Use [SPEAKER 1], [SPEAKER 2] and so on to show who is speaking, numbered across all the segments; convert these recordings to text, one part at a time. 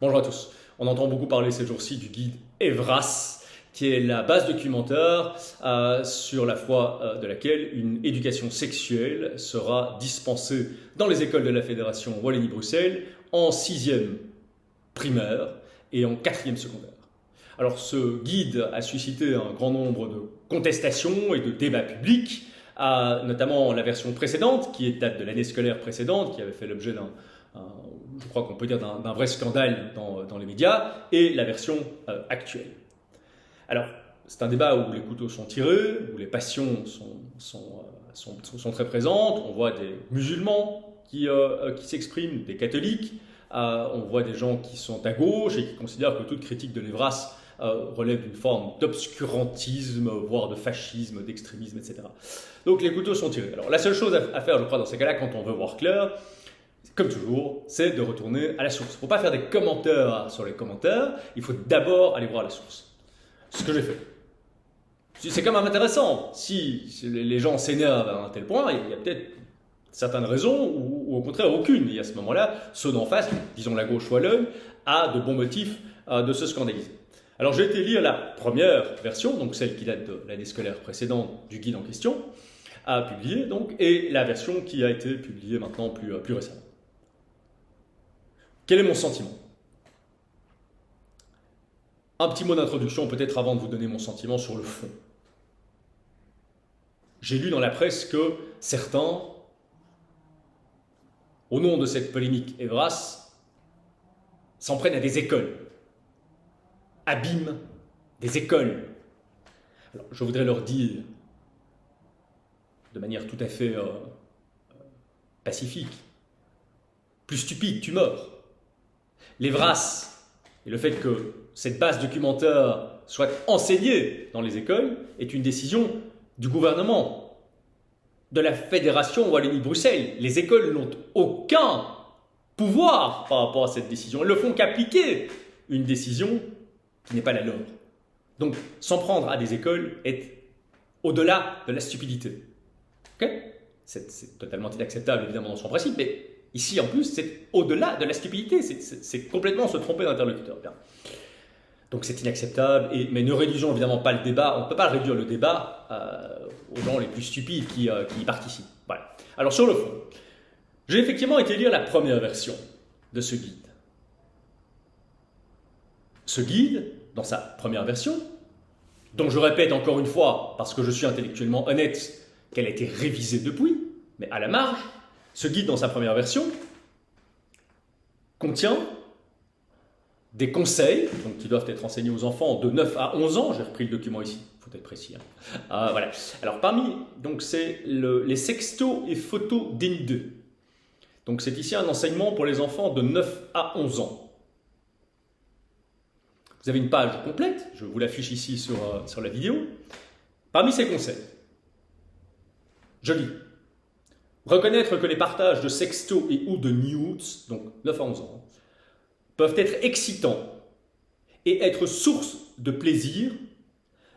[SPEAKER 1] Bonjour à tous. On entend beaucoup parler ces jours-ci du guide Evras, qui est la base documentaire sur la foi de laquelle une éducation sexuelle sera dispensée dans les écoles de la Fédération Wallonie-Bruxelles en 6e primaire et en 4e secondaire. Alors ce guide a suscité un grand nombre de contestations et de débats publics, notamment la version précédente, qui date de l'année scolaire précédente, qui avait fait l'objet je crois qu'on peut dire d'un vrai scandale dans les médias, et la version actuelle. Alors, c'est un débat où les couteaux sont tirés, où les passions sont très présentes. On voit des musulmans qui s'expriment, des catholiques, on voit des gens qui sont à gauche et qui considèrent que toute critique de l'Evras relève d'une forme d'obscurantisme, voire de fascisme, d'extrémisme, etc. Donc les couteaux sont tirés. Alors la seule chose à faire, je crois, dans ces cas-là, quand on veut voir clair, comme toujours, c'est de retourner à la source. Il ne faut pas faire des commentaires sur les commentaires, il faut d'abord aller voir la source. Ce que j'ai fait. C'est quand même intéressant. Si les gens s'énervent à un tel point, il y a peut-être certaines raisons, ou au contraire aucune. Et à ce moment-là, ceux d'en face, disons la gauche Wallonne, a de bons motifs de se scandaliser. Alors j'ai été lire la première version, donc celle qui date de l'année scolaire précédente du guide en question, publiée donc, et la version qui a été publiée maintenant plus récemment. Quel est mon sentiment? Un petit mot d'introduction peut-être avant de vous donner mon sentiment sur le fond. J'ai lu dans la presse que certains, au nom de cette polémique Evras, s'en prennent à des écoles, abîment des écoles. Alors, je voudrais leur dire, de manière tout à fait pacifique, plus stupide, tu meurs. L'Evras et le fait que cette base documentaire soit enseignée dans les écoles est une décision du gouvernement, de la Fédération Wallonie-Bruxelles. Les écoles n'ont aucun pouvoir par rapport à cette décision. Elles ne font qu'appliquer une décision qui n'est pas la leur. Donc, s'en prendre à des écoles est au-delà de la stupidité. Okay? C'est totalement inacceptable, évidemment, dans son principe, mais ici, en plus, c'est au-delà de la stupidité. C'est complètement se tromper d'interlocuteur. Bien. Donc, c'est inacceptable, mais ne réduisons évidemment pas le débat. On ne peut pas réduire le débat aux gens les plus stupides qui y participent. Voilà. Alors, sur le fond, j'ai effectivement été lire la première version de ce guide. Ce guide, dans sa première version, dont je répète encore une fois, parce que je suis intellectuellement honnête, qu'elle a été révisée depuis, mais à la marge, ce guide, dans sa première version, contient des conseils donc, qui doivent être enseignés aux enfants de 9 à 11 ans. J'ai repris le document ici, il faut être précis. Voilà. Alors, parmi, donc, c'est les sextos et photos dénudées. Donc, c'est ici un enseignement pour les enfants de 9 à 11 ans. Vous avez une page complète, je vous l'affiche ici sur la vidéo. Parmi ces conseils, je lis. Reconnaître que les partages de sextos et ou de nudes, donc 9 à 11 ans, peuvent être excitants et être source de plaisir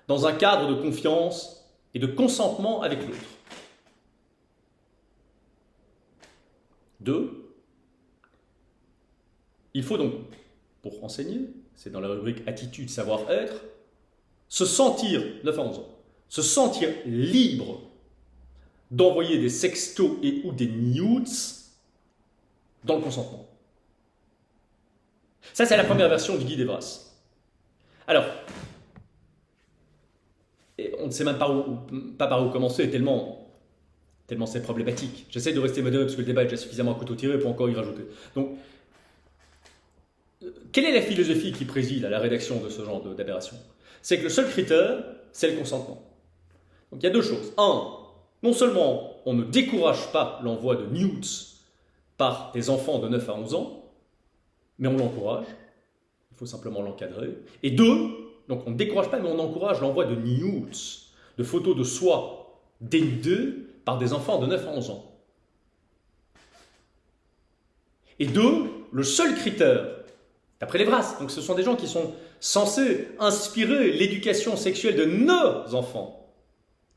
[SPEAKER 1] dans un cadre de confiance et de consentement avec l'autre. 2. Il faut donc, pour enseigner, c'est dans la rubrique attitude, savoir-être, se sentir, 9 à 11 ans, se sentir libre d'envoyer des sextos et ou des nudes dans le consentement. Ça, c'est la première version du guide Evras. Alors, on ne sait même pas par où commencer, tellement c'est problématique. J'essaie de rester modéré parce que le débat est déjà suffisamment à couteau tiré pour encore y rajouter. Donc, quelle est la philosophie qui préside à la rédaction de ce genre d'aberration? C'est que le seul critère, c'est le consentement. Donc, il y a deux choses. Un, non seulement on ne décourage pas l'envoi de nudes par des enfants de 9 à 11 ans, mais on l'encourage, il faut simplement l'encadrer. Et deux, donc on ne décourage pas, mais on encourage l'envoi de nudes, de photos de soi dénudées par des enfants de 9 à 11 ans. Et deux, le seul critère, d'après l'Evras, donc ce sont des gens qui sont censés inspirer l'éducation sexuelle de nos enfants,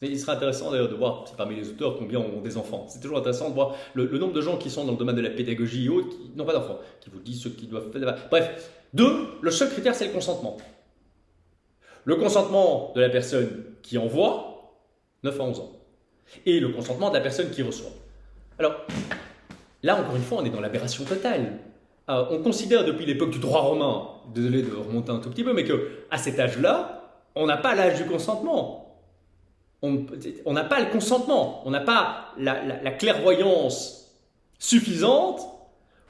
[SPEAKER 1] Il serait intéressant d'ailleurs de voir parmi les auteurs combien ont des enfants. C'est toujours intéressant de voir le nombre de gens qui sont dans le domaine de la pédagogie et autres qui n'ont pas d'enfants, qui vous disent ce qu'ils doivent faire. Bref, le seul critère c'est le consentement. Le consentement de la personne qui envoie, 9 à 11 ans, et le consentement de la personne qui reçoit. Alors, là encore une fois, on est dans l'aberration totale. On considère depuis l'époque du droit romain, désolé de remonter un tout petit peu, mais qu'à cet âge-là, on n'a pas l'âge du consentement. On n'a pas le consentement, on n'a pas la clairvoyance suffisante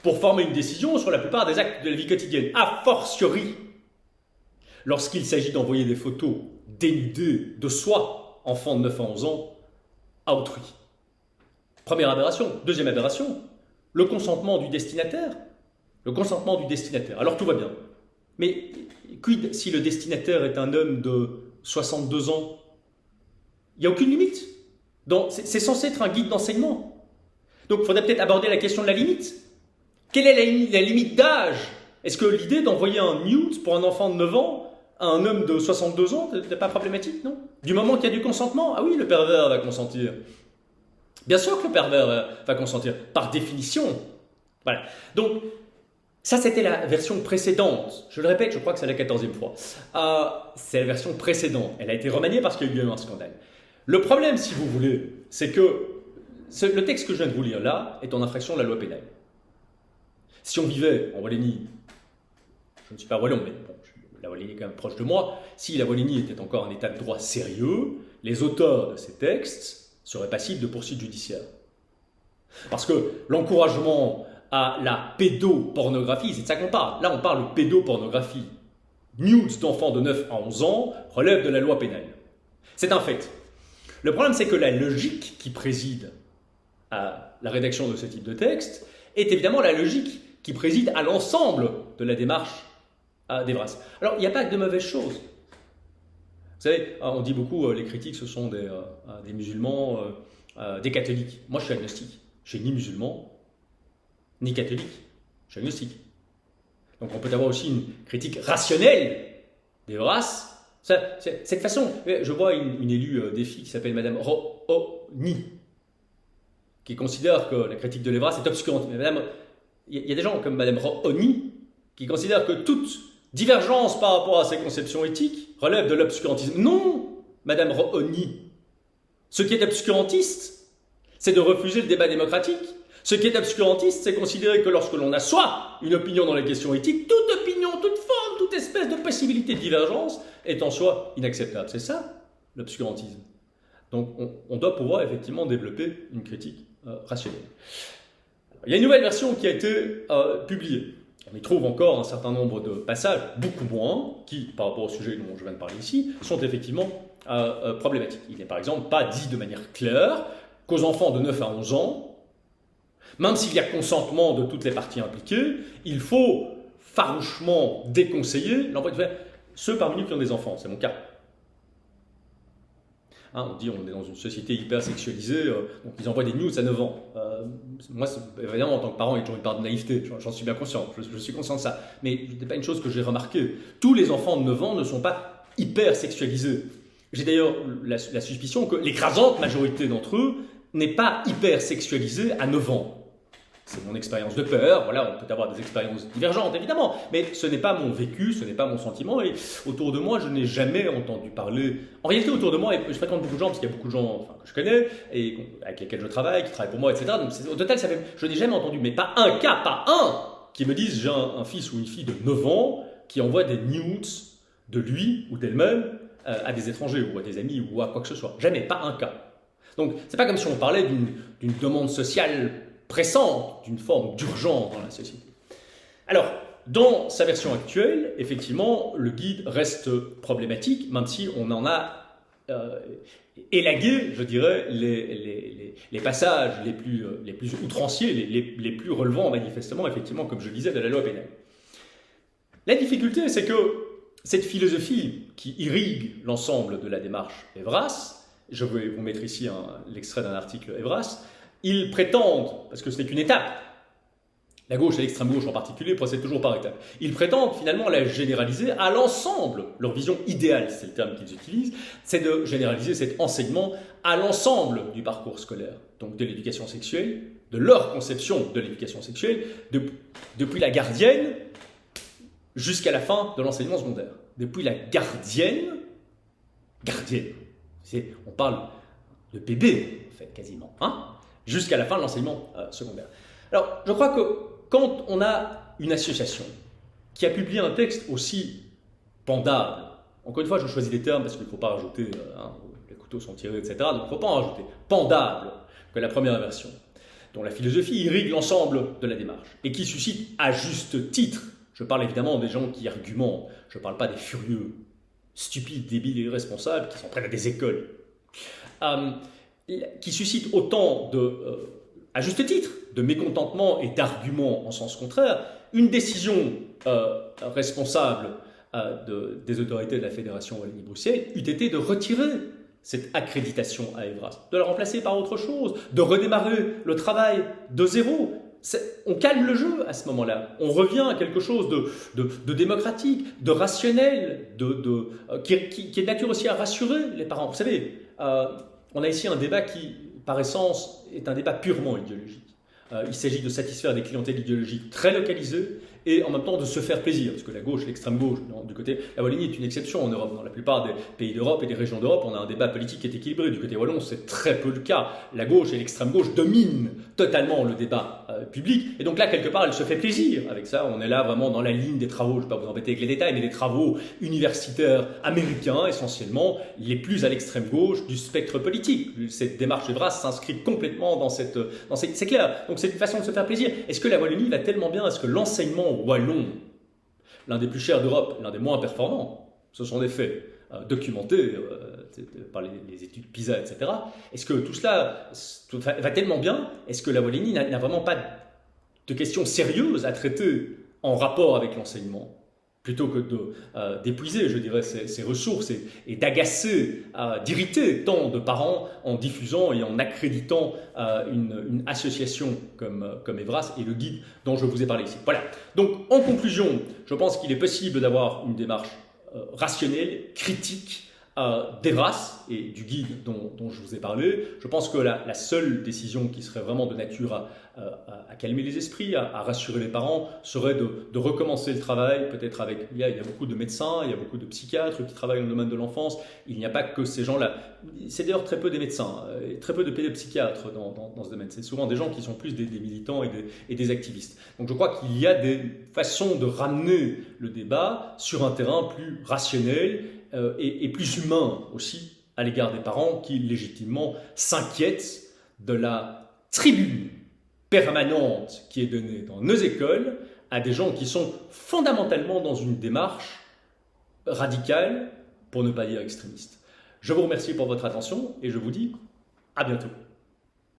[SPEAKER 1] pour former une décision sur la plupart des actes de la vie quotidienne. A fortiori, lorsqu'il s'agit d'envoyer des photos dénudées de soi, enfant de 9 à 11 ans, à autrui. Première aberration. Deuxième aberration, le consentement du destinataire. Le consentement du destinataire. Alors tout va bien. Mais quid si le destinataire est un homme de 62 ans? Il n'y a aucune limite. C'est censé être un guide d'enseignement. Donc il faudrait peut-être aborder la question de la limite. Quelle est la limite d'âge? Est-ce que l'idée d'envoyer un nude pour un enfant de 9 ans à un homme de 62 ans n'est pas problématique, non? Du moment qu'il y a du consentement, ah oui, le pervers va consentir. Bien sûr que le pervers va consentir, par définition. Voilà. Donc, ça c'était la version précédente. Je le répète, je crois que c'est la 14e fois. C'est la version précédente. Elle a été remaniée parce qu'il y a eu un scandale. Le problème, si vous voulez, c'est que le texte que je viens de vous lire là est en infraction de la loi pénale. Si on vivait en Wallonie, je ne suis pas wallon, mais bon, la Wallonie est quand même proche de moi, si la Wallonie était encore un état de droit sérieux, les auteurs de ces textes seraient passibles de poursuites judiciaires. Parce que l'encouragement à la pédopornographie, c'est de ça qu'on parle. Là, on parle de pédopornographie. Nudes d'enfants de 9 à 11 ans relèvent de la loi pénale. C'est un fait. Le problème, c'est que la logique qui préside à la rédaction de ce type de texte est évidemment la logique qui préside à l'ensemble de la démarche d'Evras. Alors, il n'y a pas que de mauvaises choses. Vous savez, on dit beaucoup, les critiques, ce sont des musulmans, des catholiques. Moi, je suis agnostique. Je suis ni musulman, ni catholique. Je suis agnostique. Donc, on peut avoir aussi une critique rationnelle d'Evras. Cette façon, je vois une élue des filles qui s'appelle Madame Rohoni, qui considère que la critique de l'Evras est obscurante. Mais il y a des gens comme Madame Rohoni qui considèrent que toute divergence par rapport à ses conceptions éthiques relève de l'obscurantisme. Non, Madame Rohoni. Ce qui est obscurantiste, c'est de refuser le débat démocratique. Ce qui est obscurantiste, c'est considérer que lorsque l'on a soit une opinion dans les questions éthiques, toute opinion, toute forme, toute espèce de possibilité de divergence est en soi inacceptable. C'est ça, l'obscurantisme. Donc on doit pouvoir effectivement développer une critique rationnelle. Il y a une nouvelle version qui a été publiée. On y trouve encore un certain nombre de passages, beaucoup moins, qui, par rapport au sujet dont je viens de parler ici, sont effectivement problématiques. Il n'est par exemple pas dit de manière claire qu'aux enfants de 9 à 11 ans, même s'il y a consentement de toutes les parties impliquées, il faut farouchement déconseiller l'envoi de ceux parmi nous qui ont des enfants, c'est mon cas. On dit on est dans une société hyper sexualisée, donc ils envoient des news à 9 ans. Moi, évidemment, en tant que parent, il y a toujours une part de naïveté, j'en suis bien conscient, je suis conscient de ça. Mais ce n'est pas une chose que j'ai remarquée. Tous les enfants de 9 ans ne sont pas hyper sexualisés. J'ai d'ailleurs la suspicion que l'écrasante majorité d'entre eux n'est pas hyper sexualisée à 9 ans. C'est mon expérience de peur, voilà, on peut avoir des expériences divergentes évidemment, mais ce n'est pas mon vécu, ce n'est pas mon sentiment, et autour de moi, je n'ai jamais entendu parler. En réalité, autour de moi, je fréquente beaucoup de gens, parce qu'il y a beaucoup de gens que je connais, et avec lesquels je travaille, qui travaillent pour moi, etc. Donc au total, je n'ai jamais entendu, mais pas un cas, pas un, qui me dise j'ai un fils ou une fille de 9 ans qui envoie des nudes de lui ou d'elle-même à des étrangers, ou à des amis, ou à quoi que ce soit. Jamais, pas un cas. Donc c'est pas comme si on parlait d'une demande sociale pressante, d'une forme d'urgence dans la société. Alors, dans sa version actuelle, effectivement, le guide reste problématique, même si on en a élagué, je dirais, les passages les plus outranciers, les plus relevant manifestement, effectivement, comme je le disais, de la loi pénale. La difficulté, c'est que cette philosophie qui irrigue l'ensemble de la démarche Evras, je vais vous mettre ici l'extrait d'un article Evras, ils prétendent, parce que ce n'est qu'une étape, La gauche et l'extrême gauche en particulier procèdent toujours par étapes. Ils prétendent finalement la généraliser à l'ensemble. Leur vision idéale, c'est le terme qu'ils utilisent, c'est de généraliser cet enseignement à l'ensemble du parcours scolaire. Donc de l'éducation sexuelle, de leur conception de l'éducation sexuelle, depuis la gardienne jusqu'à la fin de l'enseignement secondaire. Depuis la gardienne, on parle de bébé en fait quasiment, hein, jusqu'à la fin de l'enseignement secondaire. Alors je crois que quand on a une association qui a publié un texte aussi pendable, encore une fois je choisis des termes parce qu'il ne faut pas rajouter, les couteaux sont tirés, etc., donc il ne faut pas en rajouter, pendable que la première version, dont la philosophie irrigue l'ensemble de la démarche et qui suscite à juste titre, je parle évidemment des gens qui argumentent, je ne parle pas des furieux, stupides, débiles et irresponsables qui s'en prennent à des écoles, qui suscite autant à juste titre, de mécontentement et d'arguments en sens contraire, une décision responsable des autorités de la Fédération Wallonie-Bruxelles eût été de retirer cette accréditation à Evras, de la remplacer par autre chose, de redémarrer le travail de zéro. On calme le jeu à ce moment-là. On revient à quelque chose de démocratique, de rationnel, qui est de nature aussi à rassurer les parents. Vous savez, on a ici un débat qui, par essence, est un débat purement idéologique. Il s'agit de satisfaire des clientèles idéologiques très localisées et en même temps de se faire plaisir, parce que la gauche, l'extrême gauche, du côté, la Wallonie est une exception en Europe. Dans la plupart des pays d'Europe et des régions d'Europe, on a un débat politique qui est équilibré. Du côté wallon, c'est très peu le cas. La gauche et l'extrême gauche dominent totalement le débat public, et donc là, quelque part, elle se fait plaisir avec ça. On est là vraiment dans la ligne des travaux, je ne vais pas vous embêter avec les détails, mais des travaux universitaires américains, essentiellement, les plus à l'extrême gauche du spectre politique. Cette démarche Evras s'inscrit complètement dans c'est clair. Donc c'est une façon de se faire plaisir. Est-ce que la Wallonie va tellement bien? Est-ce que l'enseignement wallon, l'un des plus chers d'Europe, l'un des moins performants, ce sont des faits documentés par les études PISA, etc. Est-ce que tout cela va tellement bien? Est-ce que la Wallonie n'a vraiment pas de questions sérieuses à traiter en rapport avec l'enseignement, plutôt que d'épuiser, je dirais, ses ressources et d'agacer, d'irriter tant de parents en diffusant et en accréditant une association comme Evras et le guide dont je vous ai parlé ici. Voilà. Donc, en conclusion, je pense qu'il est possible d'avoir une démarche rationnelle, critique, d'Evras et du guide dont je vous ai parlé. Je pense que la seule décision qui serait vraiment de nature à calmer les esprits, à rassurer les parents, serait de recommencer le travail, peut-être avec... Il y a beaucoup de médecins, il y a beaucoup de psychiatres qui travaillent dans le domaine de l'enfance. Il n'y a pas que ces gens-là. C'est d'ailleurs très peu des médecins, et très peu de pédopsychiatres dans ce domaine. C'est souvent des gens qui sont plus des militants et des activistes. Donc je crois qu'il y a des façons de ramener le débat sur un terrain plus rationnel et plus humain aussi à l'égard des parents qui légitimement s'inquiètent de la tribune permanente qui est donnée dans nos écoles à des gens qui sont fondamentalement dans une démarche radicale, pour ne pas dire extrémiste. Je vous remercie pour votre attention et je vous dis à bientôt.